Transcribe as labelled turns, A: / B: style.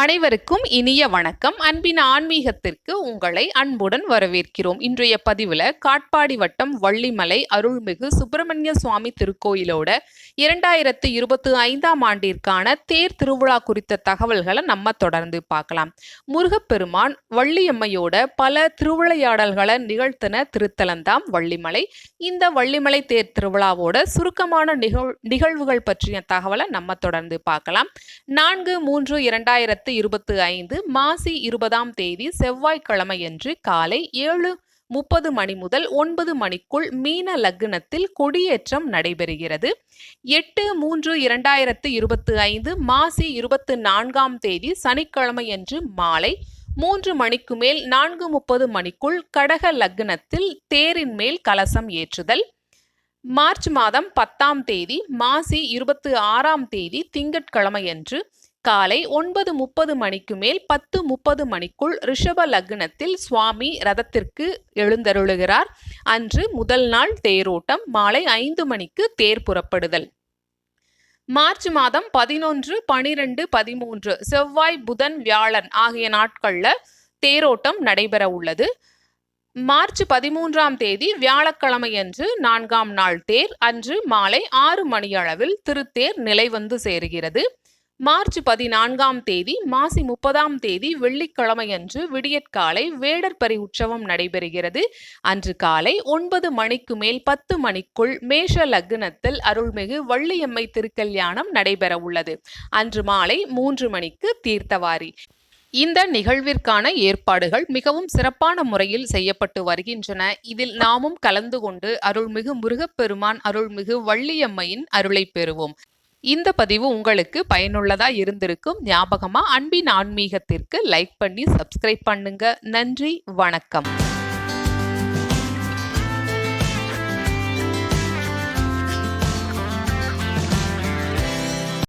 A: அனைவருக்கும் இனிய வணக்கம். அன்பின் ஆன்மீகத்திற்கு உங்களை அன்புடன் வரவேற்கிறோம். இன்றைய பதிவில் காட்பாடி வட்டம் வள்ளிமலை அருள்மிகு சுப்பிரமணிய சுவாமி திருக்கோயிலோட 2025ஆம் ஆண்டிற்கான தேர் திருவிழா குறித்த தகவல்களை நம்ம தொடர்ந்து பார்க்கலாம். முருகப்பெருமான் வள்ளியம்மையோட பல திருவிளையாடல்களை நிகழ்த்தின திருத்தலந்தாம் வள்ளிமலை. இந்த வள்ளிமலை தேர் திருவிழாவோட சுருக்கமான நிகழ்வுகள் பற்றிய தகவலை நம்ம தொடர்ந்து பார்க்கலாம். 4/3/2025 மாசி 20ஆம் தேதி செவ்வாய்க்கிழமையன்று காலை 7:30 மணி முதல் 9 மணிக்குள் மீன லக்னத்தில் கொடியேற்றம் நடைபெறுகிறது. 8/3/2025 மாசி 24ஆம் தேதி சனிக்கிழமையன்று மாலை 3 மணிக்கு மேல் 4:30 மணிக்குள் கடக லக்னத்தில் தேரின் மேல் கலசம் ஏற்றுதல். மார்ச் மாதம் 10ஆம் தேதி மாசி 26ஆம் தேதி திங்கட்கிழமையன்று காலை 9:30 மணிக்கு மேல் 10:30 மணிக்குள் ரிஷப லக்னத்தில் சுவாமி ரதத்திற்கு எழுந்தருளுகிறார். அன்று முதல் நாள் தேரோட்டம். மாலை 5 மணிக்கு தேர் புறப்படுதல். மார்ச் மாதம் 11, 12, 13 செவ்வாய், புதன், வியாழன் ஆகிய நாட்கள்ல தேரோட்டம் நடைபெற உள்ளது. மார்ச் 13ஆம் தேதி வியாழக்கிழமையன்று 4ஆம் நாள் தேர். அன்று மாலை 6 மணியளவில் திருத்தேர் நிலை வந்து சேருகிறது. மார்ச் 14ஆம் தேதி மாசி 30ஆம் தேதி வெள்ளிக்கிழமையன்று விடியற்காலை வேடற்பரி உற்சவம் நடைபெறுகிறது. அன்று காலை 9 மணிக்கு மேல் 10 மணிக்குள் மேஷ லக்னத்தில் அருள்மிகு வள்ளியம்மை திருக்கல்யாணம் நடைபெற உள்ளது. அன்று மாலை 3 மணிக்கு தீர்த்தவாரி. இந்த நிகழ்விற்கான ஏற்பாடுகள் மிகவும் சிறப்பான முறையில் செய்யப்பட்டு வருகின்றன. இதில் நாமும் கலந்து கொண்டு அருள்மிகு முருகப்பெருமான் அருள்மிகு வள்ளியம்மையின் அருளை பெறுவோம். இந்த பதிவு உங்களுக்கு பயனுள்ளதா இருந்திருக்கும். ஞாபகமா அன்பின் ஆன்மீகத்திற்கு லைக் பண்ணி சப்ஸ்கிரைப் பண்ணுங்க. நன்றி, வணக்கம்.